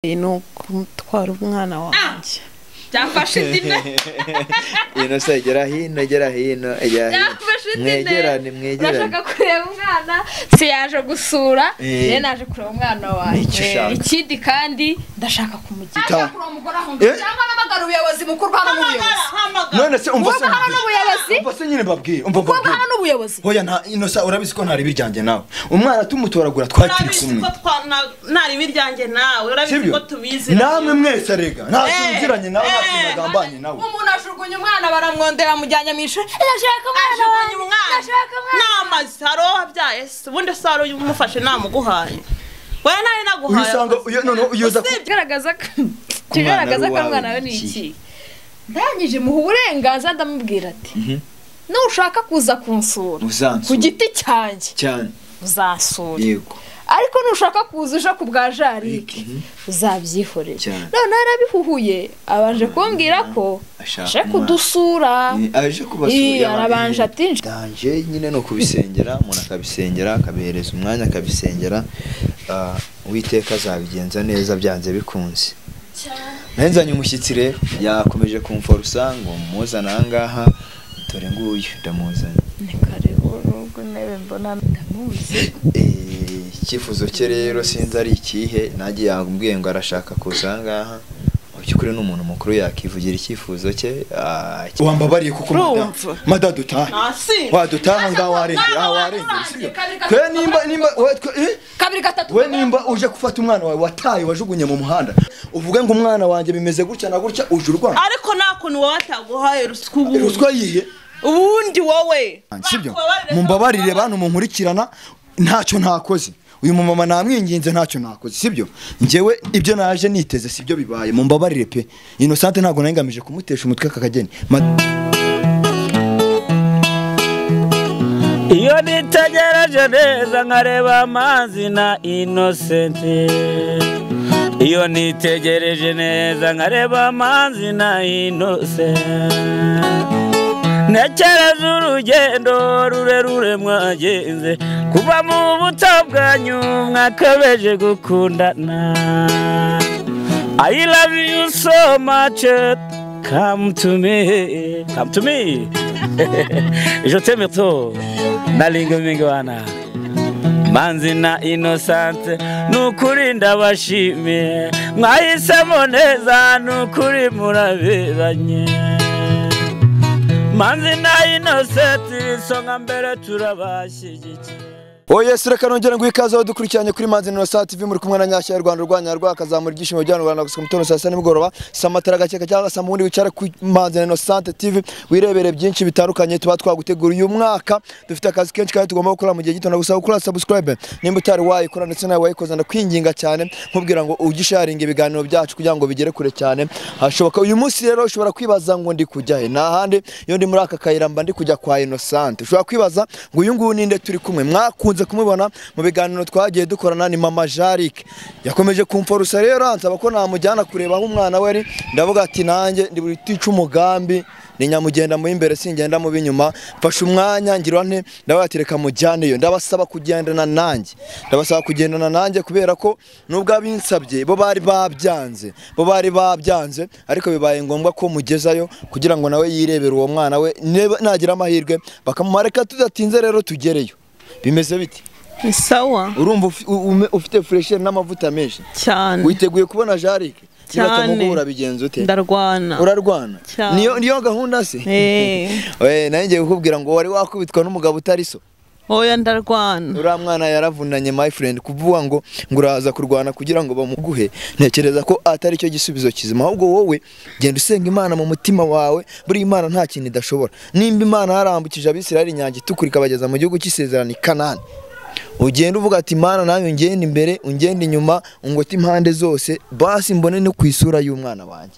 no kumutwara umwana wanjye byafashe dine ino se gera hino mwegerane ndashaka kureba umwana se yaje gusura ye naje kureba umwana wanjye ikindi kandi ndashaka kumugira cyangwa amagara ubuyobozi mukuru hano n'ubuyobozi none se umva n'ubuyobozi nyine babwiye hano n'ubuyobozi hoya nta ino se urabizi ko ntari biryanjye nawe umwana tumutoragura twatiri kumwe ntari biryanjye nawe urabizi ko tubizi namwe mwese rega nta sinziranye nawe nagambanye nawe umuntu ajugunye umwana baramwondera mujyanye mu ishuri ndashaka umwana n'amasaro wabyaye ubundi saro umufashe namuguhaye we nari naguhaye usanga none uyoza kugaragaza ko umwana we ni iki ndangije muha uburenganzira ndamubwira ati nushaka kuza kunsura ku giti cyanjye cyane uzansura yego ariko nushaka kuza uje ku bwa Jarike uzabyihorera none arabihuhuye abanje kumbwira ko aje kudusura aje kubasura arabanje ati danje nyine no kubisengera umuntu akabisengera akabihereza umwanya akabisengera Uwiteka azabigenza neza byanze bikunze nenzanye umushyitsi rero yakomeje kumforusa ngo muzana ahangaha dore nguyu ndamuzanye ni karibu nubwo nebe mbona ndamuzi icyifuzo cye rero sinzi ari ikihe nagiye yambwiye ngo arashaka kuza ahangaha mu by'ukuri n'umuntu mukuru yakivugira icyifuzo cye wambabariye kuko madadutaha wadutaha ngaho warengera sibyo twe nimba kabiri gatatu we nimba uje gufata umwana wawe wataye wajugunye mu muhanda uvuge ngo umwana wanjye bimeze gutya na gutya uje urwana ariko nakuntu wowe ataguhaye ruswa yihe ubundi wowe sibyo mumbabarire bantu munkurikirana ntacyo ntakoze uyu mumama namwinginze ntacyo nakoze sibyo ngewe ibyo naje niteze sibyo bibaye mumbabarire pe Innocent ntago nangamije kumutesha umutwe kakageni iyo nitegereje neza nkareba amazi na Innocent iyo nitegereje neza nkareba amazi na Innocent nekereza urugendo rurerure mwagenze kuva mu buto bwanyu mwakabeje gukundana I love you so much come to me je t'aime trop nalingo mingwana manzi na Innocent nukuri ndabashimiye mwahisemo neza nukuri muraberanye manzi na Innocent songa mbere turabashyigikiye Yes reka nongera ngo ikaze abadukurikiranye kuri Manzi Innocent TV muri kumwe na Nyashya y'u Rwanda rwanya rwakazamura igishimo cy'u Rwanda gusuka mutono saa 7 nimugoroba samatara gakeka cyangwa sa mundi wicara ku Manzi Innocent TV wirebere byinshi bitandukanye tuba twagutegura uyu mwaka dufite akazi kenshi kandi tugomba gukora mu gihe gito ndagusaba gukora subscribe nimba utari wayikora ndetse nawe wayikoza ndakwinginga cyane nkubwira ngo ugisharinga ibiganiro byacu kugira ngo bigere kure cyane hashoboka uyu munsi rero ushobora kwibaza ngo ndi kujya he nahande iyo ndi muri aka kayira mba ndi kujya kwa Innocent ushobora kwibaza ngo uyu nguyu ninde turi kumwe mwakunze kumubona mu biganiro twagiye dukorana ni mama Jarike yakomeje kumforusa rero ansaba ko namujyana kureba aho umwana we ari ndavuga ati nanjye ndi buri tica umugambi ni nyamugenda mu imbere singenda mu binyuma mfashe umwanya ngira nte ndabatireka mujyaneyo ndabasaba kugendana nanjye kubera ko nubwo abinsabye bo bari babyanze ariko bibaye ngombwa ko mugezayo kugira ngo nawe yirebere uwo mwana we nagira amahirwe bakamumareka tudatinze rero tugereyo bimeze biti sawa urumva ufite fresher n'amavuta menshi cyane witeguye kubona Jarike cyane bigenze ute urarwana niyo gahunda se nanjye kukubwira ngo wari wakubitwa n'umugabo utari so oya ndarwana uriya mwana yaravunanye my friend kuvuga ngo uraza kurwana kugira ngo bamuguhe ntekereza ko atari cyo gisubizo kizima ahubwo wowe genda usenga Imana mu mutima wawe buri Imana nta kintu idashobora nimba Imana yarambukije Abisirayeli inyange tukurika bageza mu gihugu cy'isezerano Kanani ugenda uvuga ati Imana nawe ungende imbere ungende inyuma ungote impande zose basi mbone no kwisura y'umwana wanjye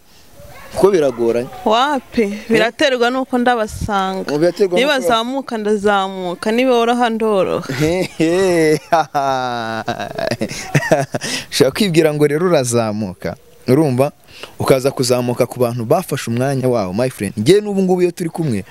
ko biragoranye wapi biraterwa nuko ndabasanga niba zamuka ndazamuka niba oroha ndoroha shaka kwibwira ngo rero urazamuka urumva ukaza kuzamuka ku bantu bafashe umwanya wawo my friend ngiye n'ubu ngubu iyo turi kumwe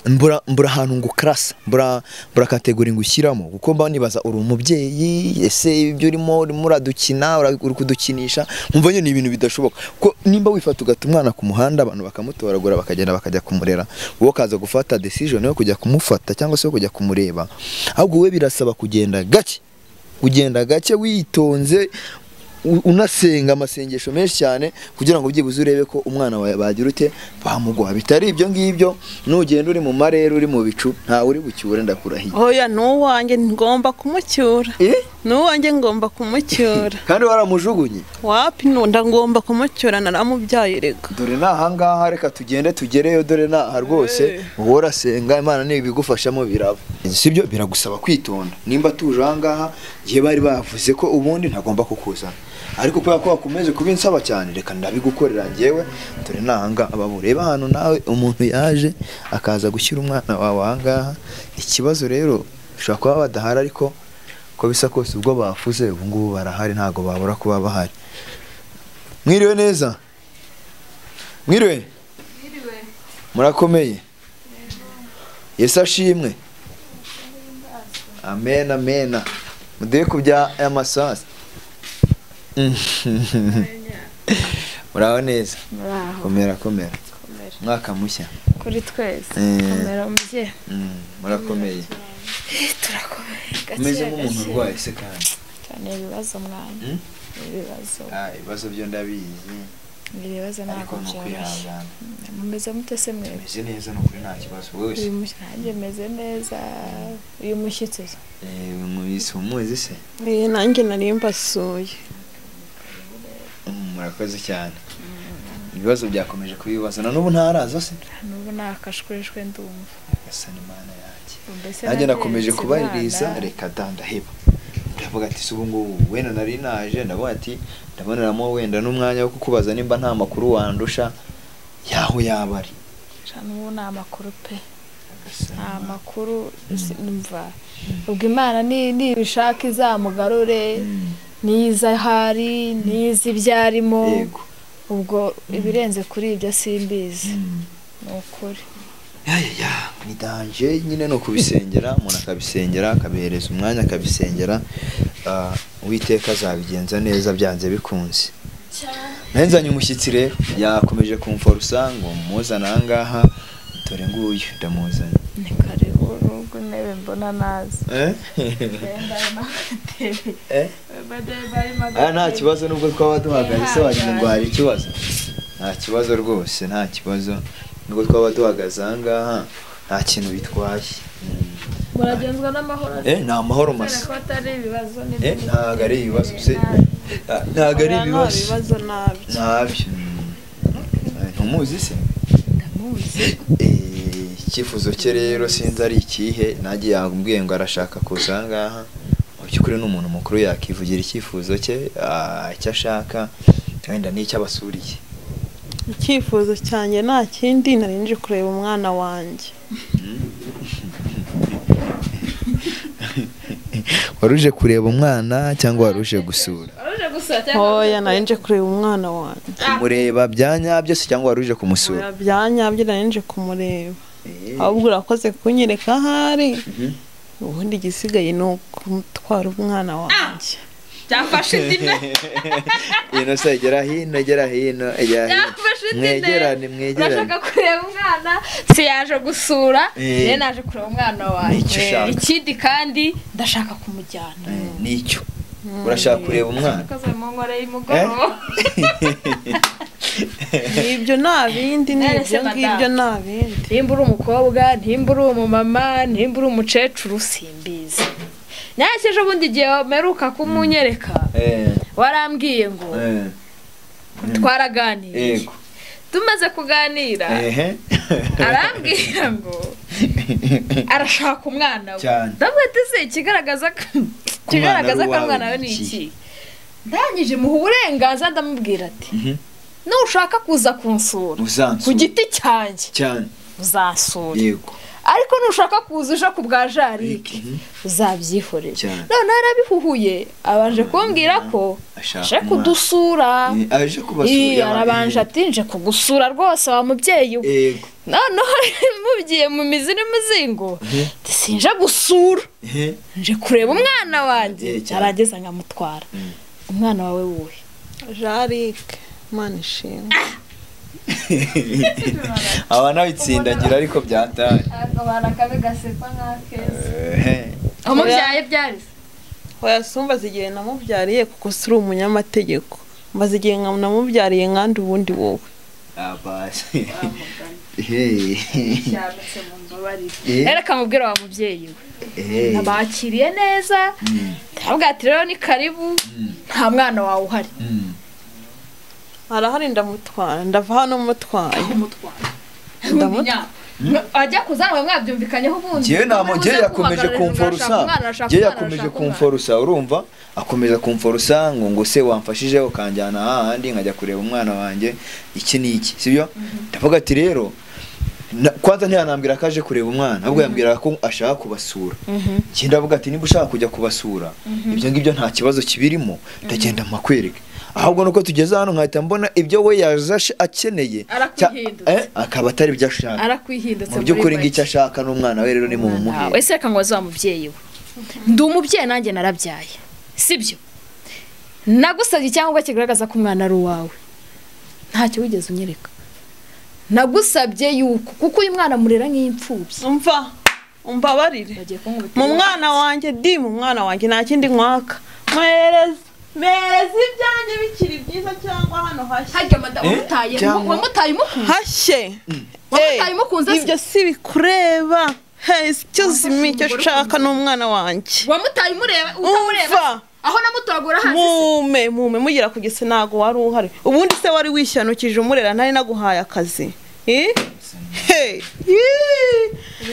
mbura ahantu ngo krasa mbura kategori ngushyiramo kuko mba nibaza uri umubyeyi ese ibyo urimo uradukina uri kudukinisha mumva nyine ibintu bidashoboka ko nimba wifata ugata umwana ku muhanda abantu bakamutoragura bakagenda bakajya kumurera wowe kaza gufata decision yo kujya kumufata cyangwa se kujya kumureba ahubwo we birasaba kugenda gake witonze unasenga amasengesho menshi cyane kugira ngo byibuze urebe ko umwana wawe bagira ute bamuguha bitari ibyo ngibyo nugenda uri mu marere uri mu bicu nta uri bucyure ndakurahiye oya nuwanjye ngomba kumucyura nuwanjye ngomba kumucyura kandi waramujugunye wapi nunda ngomba kumucyura naramubyaye rega dore nahangaha reka tugende tugereyo dore naha rwose uhora senga Imana nibigufashamo biraba sibyo biragusaba kwitonda nimba tuje ahangaha gihe bari bavuze ko ubundi ntagomba kukuzana ariko kubera ko bakomeze kubinsaba cyane reka ndabigukorera ngewe dore nahanga ababureba hano nawe umuntu yaje akaza gushyira umwana wawe ahangaha ikibazo rero ushobora kuba badahari ariko ko bisa kose ubwo bafuze ubu ngubu barahari ntago babura kuba bahari mwiriwe neza mwiriwe murakomeye Yesu ashimwe amen amen muduhe kubya amasasi muraho neza komera mwaka mushya kuri twese komera umubyeyi murakomeye turakomeye umeze nk'umuntu urwaye se kandi cyane ibibazo mwana ibibazo byo ndabizi ibibazo ntabwo byoroshye mumeze mute se mwe meze neza no kuri nta kibazo wese nanjye meze neza uyu mushyitsi umuzi se nanjye nari mbasuye murakoze cyane ibibazo byakomeje kubibaza na n'ubu ntaraza se n'ubu nakashweshwe ndumva asa n'Imana yanjye nanjye nakomeje kubaririza reka ndaheba ndavuga ati ubu ngubu wenda nari naje ndavuga ati ndaboneramo wenda n'umwanya wo kukubaza nimba nta makuru wandusha yaho yabari n'ubu nta makuru pe nta makuru numva ubwo Imana nibishaka izamugarure niza hari niza ibyarimo ubwo ibirenze kuri ibyo simbizi nukuri nidanje nyine no kubisengera umuntu akabisengera akabihereza umwanya akabisengera Uwiteka azabigenza neza byanze bikunze nenzanye umushyitsi rero yakomeje kumforusa ngo muzana ahangaha dore nguyu ndamuzanye ni karibu nubwo nebe mbona nazi nta kibazo nubwo twaba duhagaze se wagira ngo hari ikibazo nta kibazo rwose nta kibazo nubwo twaba duhagaze ahangaha nta kintu bitwaye muragenzwa n'amahoro ni amahoro masa ntabwo ari ibibazo se ntabwo ari ibibazo ntabyo ntumuzi se ndamuzi icyifuzo cye rero sinzi ari ikihe nagiye yambwiye ngo arashaka kuza ahangaha mu by'ukuri n'umuntu mukuru yakivugira icyifuzo cye icyo ashaka wenda n'icyo abasuriye icyifuzo cyanjye nta kindi nari nje kureba umwana wanjye waruje kureba umwana cyangwa waruje gusura oya nari nje kureba umwana wanjye kumureba byanyabyo se cyangwa waruje kumusura byanyabyo nari nje kumureba ahubwo urakoze kunyereka ahari ubundi igisigaye ni ukumutwara umwana wanjye byafashe idine ino se gera hino mwegerane urashaka kureba umwana si yaje gusura rero naje kureba umwana wawe ikindi kandi ndashaka kumujyana nicyo urashaka kureba umwana nibyo nta bindi nibyo ngibyo nta bindi nimba uri umukobwa nimba uri umumama nimba uri umukecuru simbizi nyakeje ubundi igihe wameruka kumunyereka warambwiye ngo twaraganiye tumaze kuganira arambwira ngo arashaka umwana we ndavuga ati se ikigaragaza ko umwana we ni iki ndangije muha uburenganzira ndamubwira ati nushaka kuza kunsura ku giti cyanjye uzasura ariko nushaka kuza uje ku bwa Jarike uzabyihorera none arabihuhuye abanje kumbwira ko aje kudusura arabanje ati nje kugusura rwose wa mubyeyi we noneho mugiye mu mizi n'umuzingo sinje gusura nje kureba umwana wanjye arageza nkamutwara umwana wawe wuhe Jarike Imana ishimwe abana bitsindagira ariko byataye abana kabe gasepa nk'akeza amubyaye byari hoya sumbaza igihe namubyariye kuko suri umunyamategeko mbaza igihe namubyariye nkandi ubundi wowe abasi cyametse mu mbabarire reka mubwira wa mubyeyi we nabakiriye neza ndabwira ati rero ni karibu nta mwana wawe uhari arahari ndamutwara ndava hano mutwaye ajya kuzanwa mwabyumvikanyeho ubundi ngiye yakomeje kumforusa urumva akomeza kumforusa ngo se wamfashije ukanjyana ahandi nkajya kureba umwana wanjye iki n'iki sibyo ndavuga ati rero kwanza ntiyanambwira ko aje kureba umwana ahubwo yambwira ko ashaka kubasura ikindi ndavuga ati niba ushaka kujya kubasura ibyo ngibyo nta kibazo kibirimo ndagenda mpakwereke ahubwo nuko tugeze hano nkahita mbona ibyo we yaje akeneye akaba atari ibyo ashaka arakwihindutse mu by'ukuri ngicyo ashaka n'umwana we rero ni mu muhe wese reka ngo wa mubyeyi we ndi umubyeyi nanjye narabyaye sibyo nagusabye icyangombwa kigaragaza ko umwana ari uwawe ntacyo wigeze unyereka nagusabye yuko kuko uyu mwana murera nk'imfubyi umbabarire mu mwana wanjye mu mwana wanjye nta kindi nkwaka mereza ibyanjye bikiri byiza cyangwa hano hashye wamutaye umukunzi hashye wamutaye umukunzi ibyo si bikureba excuse me icyo ushaka n'umwana wanjye wamutaye utamureba aho namutagura hasi mume mugira ku gise ntago wari uhari ubundi se wari wishanukije umurera ntari naguhaye akazi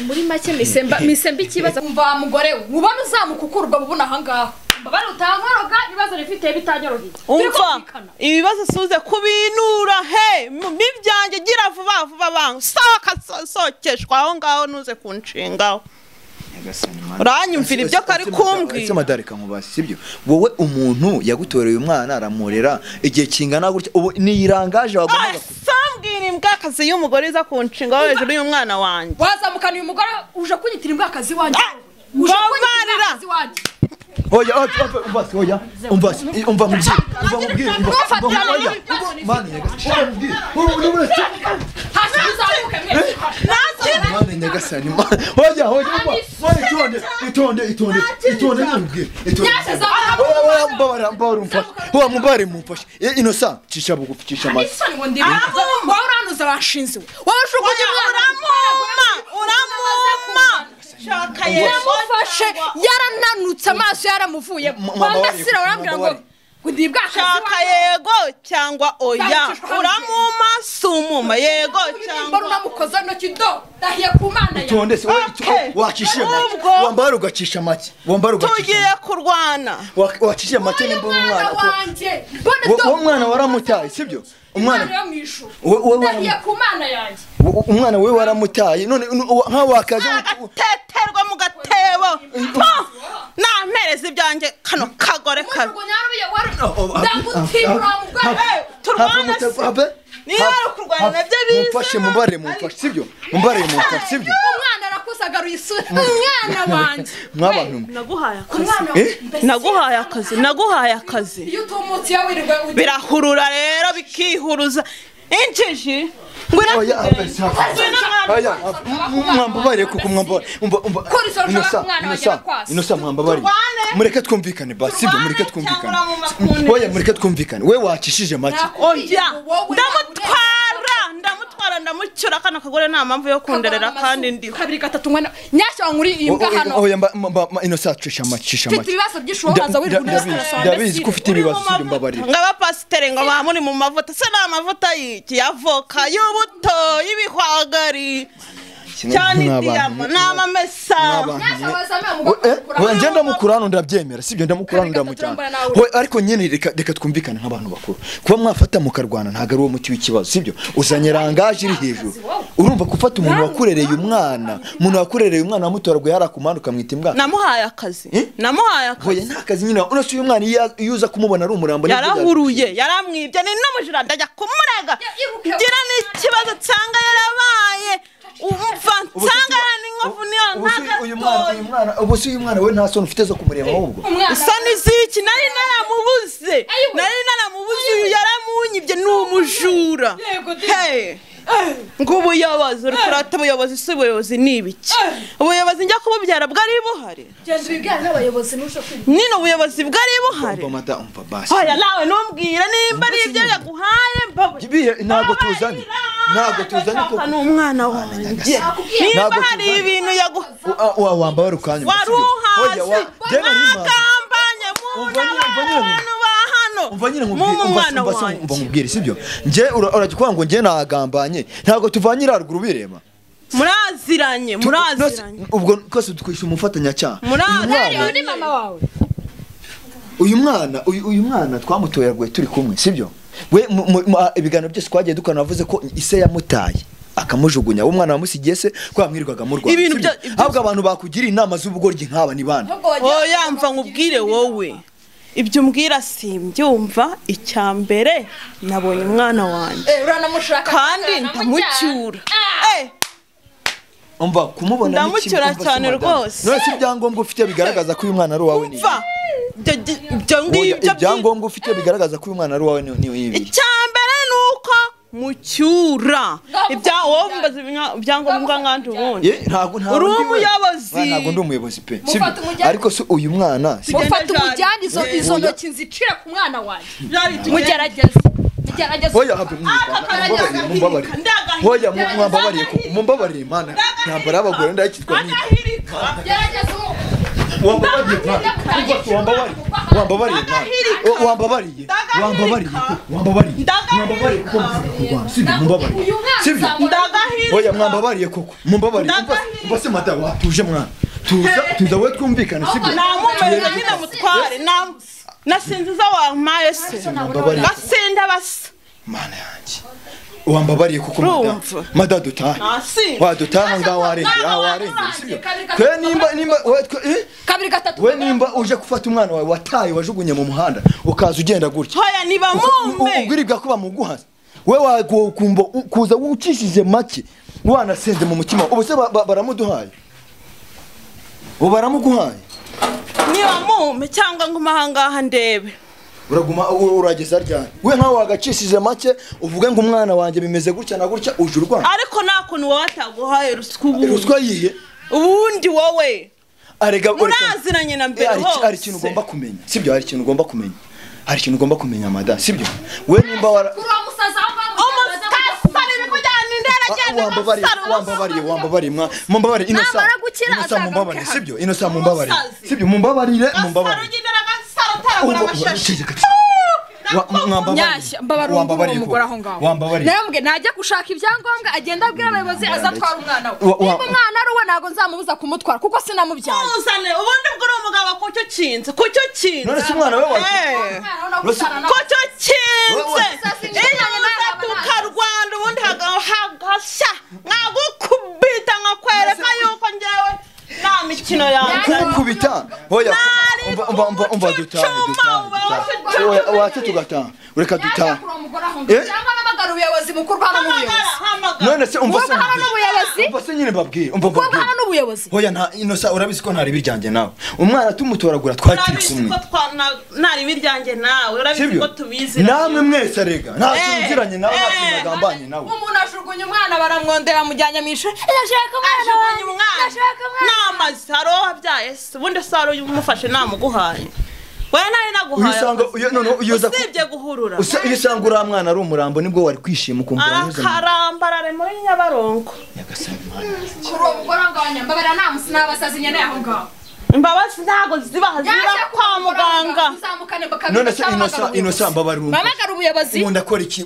muri make misemba ikibazo umva mugore we ubona uzamukukurwa bubona ahangaha mbabare utankoroga ibibazo rifite bitanyoroheye umva ibibazo suze kubinura n'ibyanjye gira vuba banga sokeshwa aho ngaho nuze kunshingaho uranyumvira ibyo kari kumbwira ese madarika nkubasi sibyo wowe umuntu yagutoreye umwana aramurera igihe kingana gutya ubu niyirangaje wagomba sambwira imbwakazi y'umugore iza kunshinga hejuru y'umwana wanjye wazamukana uyu mugore uje kunyitira imbwakazi wanjye uje kunyitira imbwakazi wanjye oya oya umva mubwire mane nyagasani oya itonde mubare mumfashe inosa cisha bugufi cisha amazi wowe uranuza washinze wowe ushukunye uramuma yaramufashe yarananutse amaso yaramuvuye wangasira urambwira ngo ndibwa shaka yego cyangwa oya uramuma sumuma yego cyangwa unamukoza no kido dahiye ku mana ya itonde se wakishije make wambara ugacisha make tugiye kurwana wakishije make nimba umwana wanjye uwo mwana waramutaye sibyo umwana dahiye ku mana yanjye umwana we waramutaye none nka wakaje teterwa mu gatebo nampereza ibyanjye kano kagore kabi turwana niba ari ukurwana nabyo biza mumfashe mumfashe sibyo mumfashe sibyo umwana arakusagaruye isura umwana wanjye mwabantu naguhaye akazi iyo utumutse yawirirwe birahurura rero bikihuruza injiji mwambabariye kuko inosa mwambabariye mureke twumvikane basi sibyo mureke twumvikane we wakishije make ndamutwara ndamucyura kana kagore nta mpamvu yo kunderera kandi ndiho 2 mwana nyashya nkuri imbwa hano oya inosa cisha make ibibazo by'ishuho haza ndabizi ko ufite ibibazo sibyo mbabarira ngaba pasiteri ngo bamuri mu mavuta se na mavuta y'iki yavoka y'ubuto y'ibihwagari cyane diyama n'amamesa njye ndamukurano ndabyemera sibyo ndamukurano ndamujyana ariko nyine reka twumvikane nk'abantu bakuru kuba mwafata mukarwana ntago ari uwo muti w'ikibazo sibyo uzanye rangaje iri hejuru urumva gufata umuntu wakurereye umwana wamutoragwe yarakumana ukamwita imbwa namuhaye akazi oya nta kazi nyine uretse uyu mwana iyo uza kumubona ari umurambo yarahuruye yaramwibye ni n'umujura ndajya kumurega ngira n'ikibazo nsanga yarabaye umva nsangana n'inkovu niyo ntagatoye uyu mwana we nta soni ufite zo kumureba ahubwo isoni ziki nari naramubuze uyu yaramunyibye ni umujura ngo ubuyobozi uri kurata ubuyobozi si ubuyobozi ni ibiki ubuyobozi njya kububyara bwari buhari nino ubuyobozi bwari buhari oya nawe numbwira nimba ari ibyo yaguhaye ntabwo tuzanye ko ni umwana wanjye nimba hari ibintu yaguhaye wamba warukanye wari uhazi mwakambanye umwana wanjye nkubwire sibyo nje uragikwa ngo nje nagambanye ntago tuvanye iraruguru birema muraziranye ubwo kose tukwisha umufatanya cyaha ni mama wawe uyu mwana twamutoyerwe turi kumwe sibyo we ibiganiro byose twagiye dukana navuze ko ise yamutaye akamujugunya umwana wamusigiye se ko yamwirwaga mu Rwanda ahubwo abantu bakugira inama z'ubugoryi nkaba ni bana oya mva nkubwire wowe ibyo umbwira simbyumva icyambere nabonye umwana wanjye kandi ndamucyura umva kumubona ndamucyura cyane rwose none ibyangombwa ufite bigaragaza ko uyu mwana ari uwawe ni ibyangombwa ufite bigaragaza ko uyu mwana ari uwawe ni ibi icyambere nuko mucyura wowe ibyangombwa nkandi ubundi uri umuyobozi ntabwo ndi umuyobozi pe ariko se uyu mwana mufata umujyane izo ntoki nzicire ku mwana wanjye mugerageze oya mumbabarire mana nyambara abagore ndakitwa ni mwambabariye koko mumbabarire mbase mata watuje mwana tuza we twumvikane sibyo namumeze nyine mutware nasinziza wampaye se basenda basa mana yanjye wambabariye kuko madadutaha wadutaha ngaho warengera sibyo kwe nimba kabiri gatatu we nimba uje gufata umwana wawe wataye wajugunye mu muhanda ukaza ugenda gutya hoya niba mumbe ubwiribwa ko bamuguhaza we wakumva kuza ucishije make wanasenze mu mutima ubuse baramuduhaye baramuguhaye niba mumbe cyangwa ngo mahangaha ndebe uraguma urageza ryane we nkaho wagacishije make uvuge ngo umwana wanjye bimeze gutya na gutya uje urwana ariko nakuntu wowe ataguhaye ruswa yihe ubundi wowe arega muraziranye na mbere hose hari ikintu ugomba kumenya sibyo hari ikintu ugomba kumenya mada sibyo we nimba wambabariye inosa mumbabarire wambabariye umugore aho ngaho nambwe najya gushaka ibyangombwa agenda abwira abayobozi azatwara umwana we niba umwana ari uwe ntabwo nzamubuza kumutwara kuko sinamubyaye uzane ubundi bwo uri umugabo kucyo kinze none se umwana we kucyo kinze tukarwanda ubundi hagashya nkagukubita nkakwereka yuko njyewe nta mikino yanjye kumukubita hoya umva dutahe wacu tugataha ureka dutaha ubuyobozi mukuru hano n'ubuyobozi none se umva se nyine babwiye hano n'ubuyobozi hoya nta inosa urabizi ko ntari biryanjye nawe umwana tumutoragura twakiri kumwe ntari biryanjye nawe urabizi ko tubizi namwe mwese arega nta kinziranye nawe nta kinagambanye nawe umuntu ajugunya umwana baramwondera mujyanye mu ishuri ajugunya umwana n'amazi haroha habyaye se ubundi se wari umufashe namuguhaye wewe nari naguhaye usibye guhurura uyisanga uriya mwana ari umurambo nibwo wari kwishima ukumva akarambarare muri Nyabarongo kuri uwo mugore ngaho nyambabara namusi n'abasazi nyene aho ngaho imbabazi ntago ziba kwa muganga none se inosa mbabarira mamagara ubuyobozi ndakora iki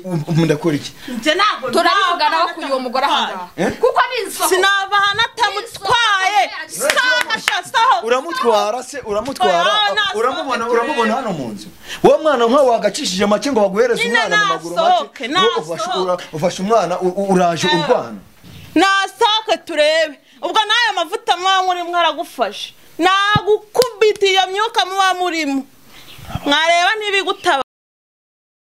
nje nago turabivugana aho kuyo mugore aho kuko ninso sinabahana tamutwaye uramutwara uramubona hano mu nzu wowe mwana nka wagacishije make ngo baguhereze umwana mu maguru make ufashe umwana uraje urwana nasohoke turebe ubwo nayo mavuta muba murimo aragufashe nagukubita iyo myuka muba murimo mwareba ntibigutaba